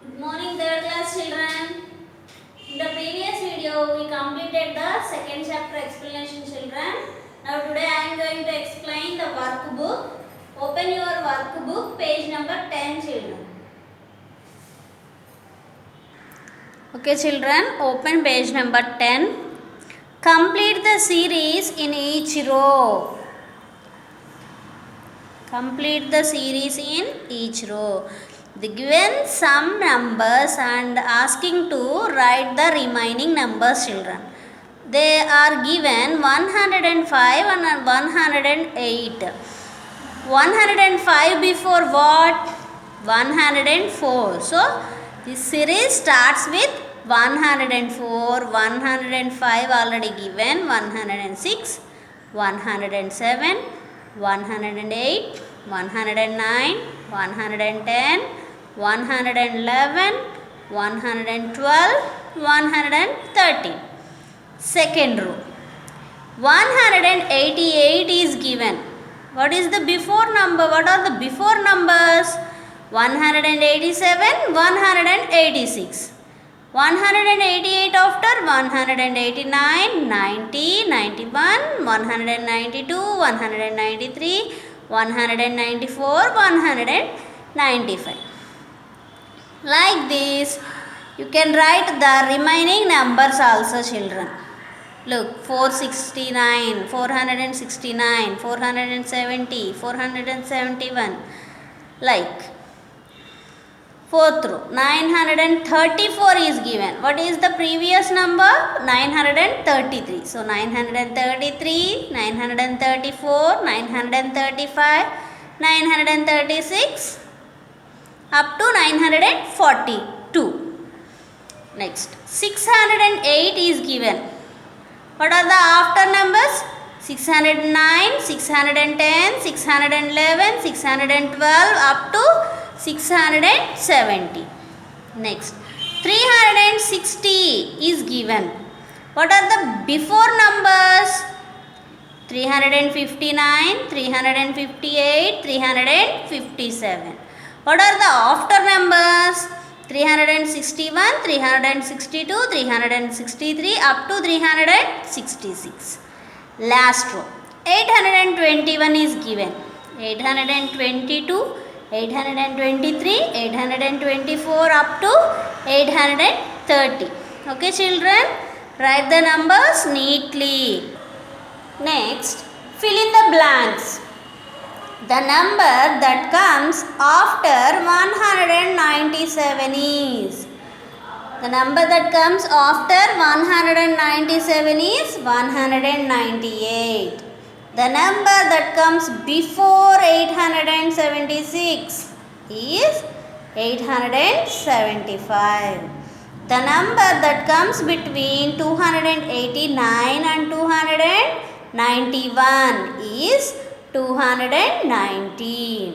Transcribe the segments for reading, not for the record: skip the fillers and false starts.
Good morning, third class children. In the previous video, we completed the second chapter explanation, children. Now today I am going to explain the workbook. Open your workbook, page number 10, children. Okay, children, open page number 10. Complete the series in each row. Complete the series in each row. The given some numbers and asking to write the remaining numbers, children. They are given 105 and 108. 105 before what? 104. So this series starts with 104, 105 already given, 106, 107, 108, 109, 110, 111, 112, 113. Second row. 188 is given. What is the before number? What are the before numbers? 187, 186. 188 after 189, 90, 91, 192, 193, 194, 195. Like this, you can write the remaining numbers also, children. Look, 469, 469, 470, 471. Like. Fourth row, 934 is given. What is the previous number? 933. So 933, 934, 935, 936 up to 942. Next, 608 is given. What are the after numbers? 609, 610, 611, 612 up to 670. Next, 360 is given. What are the before numbers? 359, 358, 357. What are the after numbers? 361, 362, 363 up to 366. Last row. 821 is given. 822, 823, 824 up to 830. Okay, children? Write the numbers neatly. Next, fill in the blanks. The number that comes after 197 is. The number that comes after 197 is 198. The number that comes before 876 is 875. The number that comes between 289 and 291 is 290.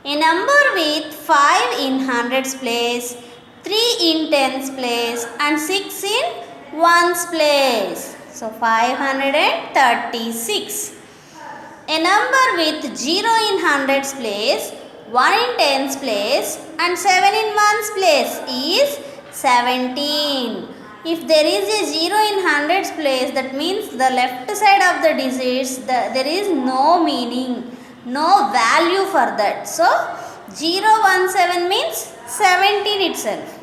A number with 5 in hundreds place, 3 in tens place and 6 in ones place. So 536. A number with 0 in hundreds place, 1 in tens place and 7 in ones place is 17. If there is a 0 in hundreds place, that means the left side of the digits, there is no meaning, no value for that. So 017 means 17 itself.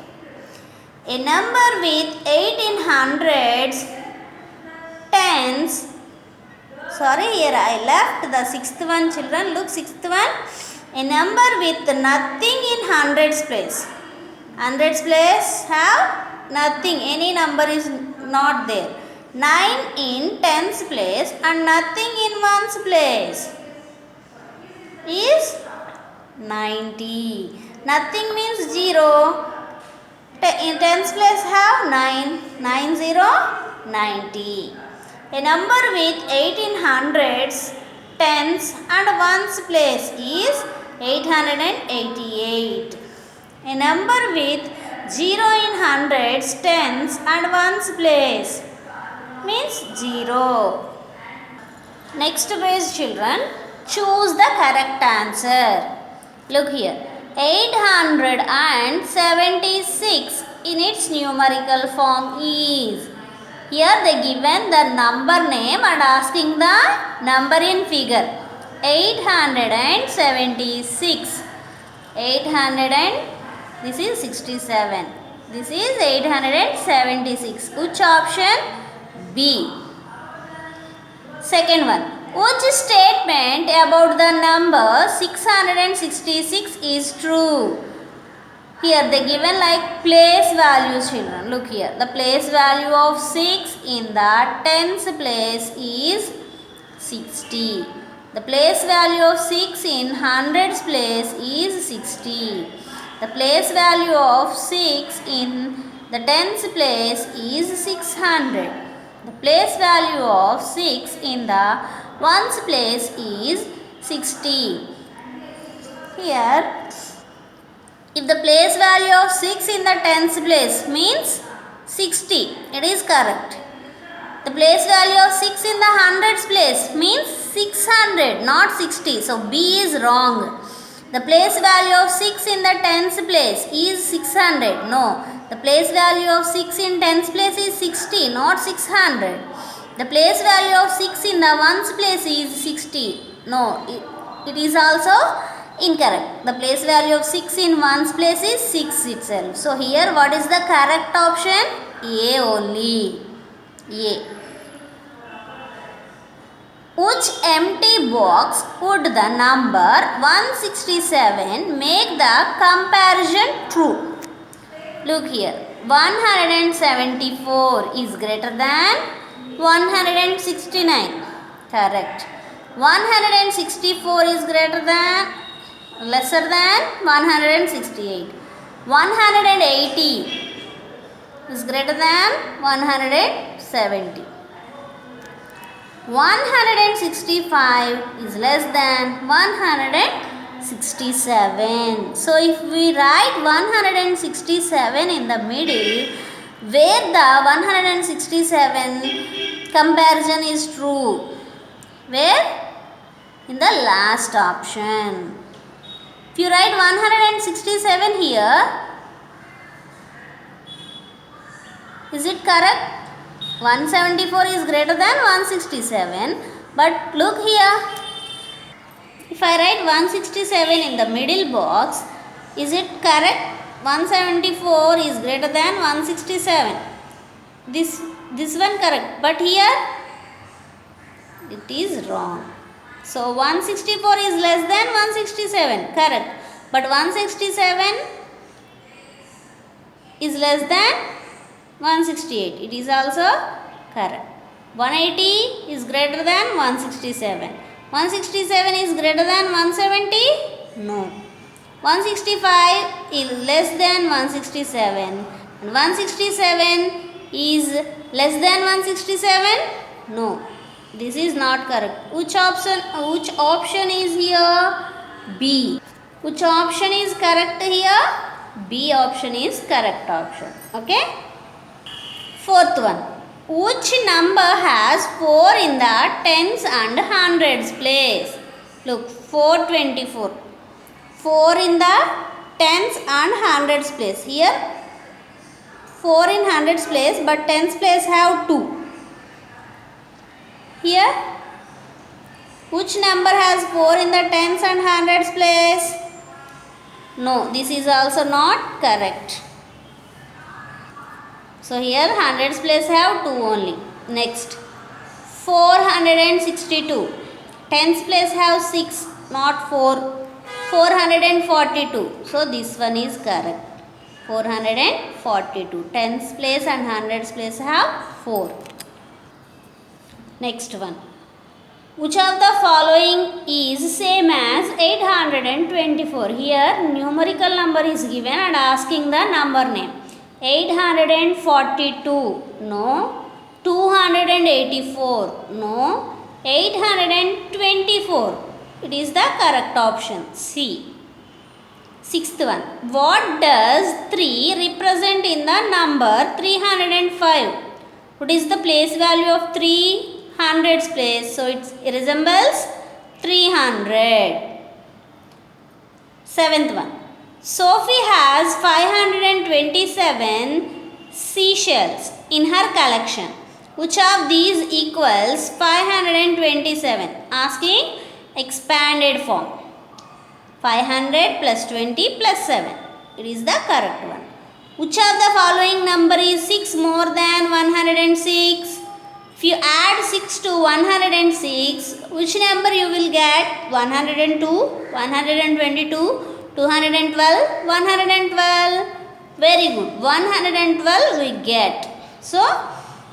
A number with 8 in hundreds, tens, sorry, here I left the sixth one, children. Look, sixth one. A number with nothing in hundreds place. Hundreds place have nothing. Any number is not there. 9 in tens place and nothing in ones place is 90. Nothing means 0. In tens place have 9. 9 0, 90. A number with 8 in hundreds, tens and ones place is 888. A number with 0 in hundreds, tens and ones place means 0. Next page, children. Choose the correct answer. Look here. 876 in its numerical form is. Here they given the number name and asking the number in figure. 876. 800 and this is 67. This is 876. Which option? B. Second one. Which statement about the number 666 is true? Here they given like place values, children. Look here. The place value of 6 in the tens place is 60. The place value of 6 in hundreds place is 60. The place value of 6 in the tens place is 600. The place value of 6 in the ones place is 60. Here, if the place value of 6 in the tens place means 60, it is correct. The place value of 6 in the hundreds place means 600, not 60. So B is wrong. The place value of 6 in the tens place is 600. No. The place value of 6 in tens place is 60, not 600. The place value of 6 in the ones place is 60. No. It is also incorrect. The place value of 6 in ones place is 6 itself. So here what is the correct option? A only. A. Which empty box would the number 167 make the comparison true? Look here. 174 is greater than 169. Correct. 164 is greater than, lesser than 168. 180 is greater than 170. 165 is less than 167. So if we write 167 in the middle, where the 167 comparison is true? Where? In the last option. If you write 167 here, is it correct? 174 is greater than 167. But look here. If I write 167 in the middle box, is it correct? 174 is greater than 167. This one correct. But here, it is wrong. So 164 is less than 167. Correct. But 167 is less than 168. It is also correct. 180 is greater than 167. 167 is greater than 170? No. 165 is less than 167. And 167 is less than 167? No. This is not correct. Which option is here? B. Which option is correct here? B option is correct option. Okay. Fourth one. Which number has 4 in the tens and hundreds place? Look, 424. 4 in the tens and hundreds place. Here 4 in hundreds place, but tens place have 2. Here, which number has 4 in the tens and hundreds place? No, this is also not correct. So here hundreds place have 2 only. Next, 462. Tens place have 6, not 4. 442. So this one is correct. 442. Tens place and hundreds place have 4. Next one. Which of the following is same as 824? Here numerical number is given and asking the number name. 842. No. 284. No. 824. It is the correct option. C. Sixth one. What does 3 represent in the number 305? What is the place value of 3? Hundreds place. So it resembles 300. Seventh one. Sophie has 527 seashells in her collection. Which of these equals 527? Asking expanded form. 500 plus 20 plus 7. It is the correct one. Which of the following number is 6 more than 106? If you add 6 to 106, which number you will get? 102, 122, 212, 112. Very good. 112 we get. So,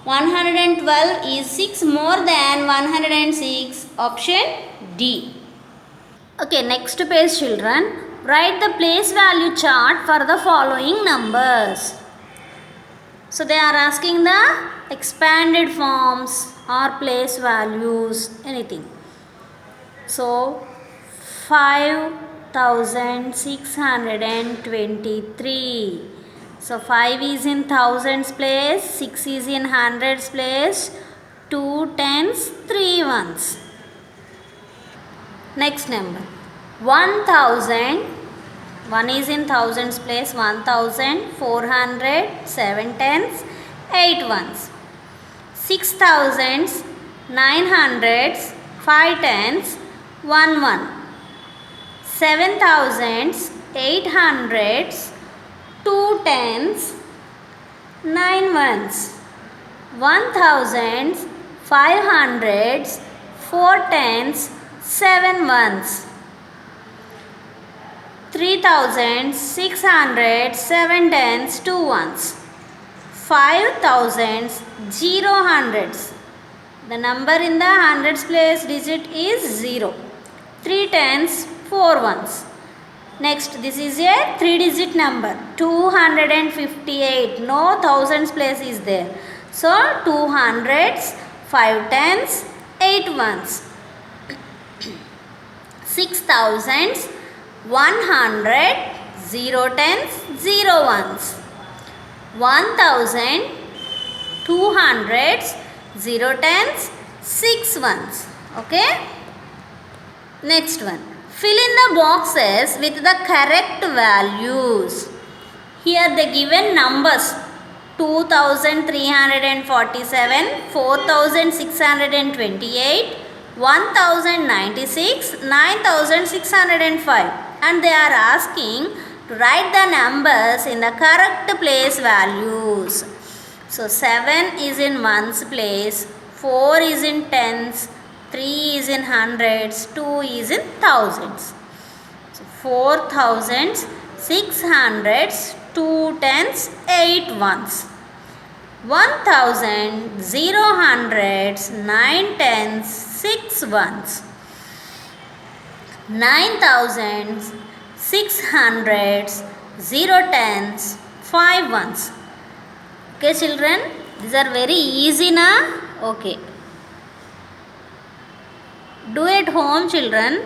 112 is 6 more than 106. Option D. Okay, next page children. Write the place value chart for the following numbers. So, they are asking the expanded forms or place values, anything. So, 5623. So, 5 is in thousands place, 6 is in hundreds place, 2 tens, 3 ones. Next number, 1000. 1 is in thousands place, 1400, 7 tens, 8 ones. 6000s, 900s, 5 tens, 1 1. 7000s, 800s, 2 tens, 9 ones. 1000s, 500s, 4 tens, 7 ones. 3600, 7 tens, 2 ones. 5000s, 0 hundreds. The number in the hundreds place digit is 0. 3 tens, 4 ones. Next, this is a 3-digit number. 258. No thousands place is there. So, 2 hundreds, 5 tens, 8 ones. 6000s, 100, 0 tens, 0 ones. 1000, 200s, 0 tens, 6 ones. Okay. Next one. Fill in the boxes with the correct values. Here the given numbers 2347, 4628, 1096, 9605, and they are asking to write the numbers in the correct place values. So 7 is in ones place, 4 is in tens, 3 is in hundreds, 2 is in thousands. So 4000s, 600s, 2 tens, 8 ones. 1000, 0 hundreds, 9 tens, 6 ones. 9000s, 600s, 0 tens, 5 ones. Okay children, these are very easy na? Okay. Do at home children.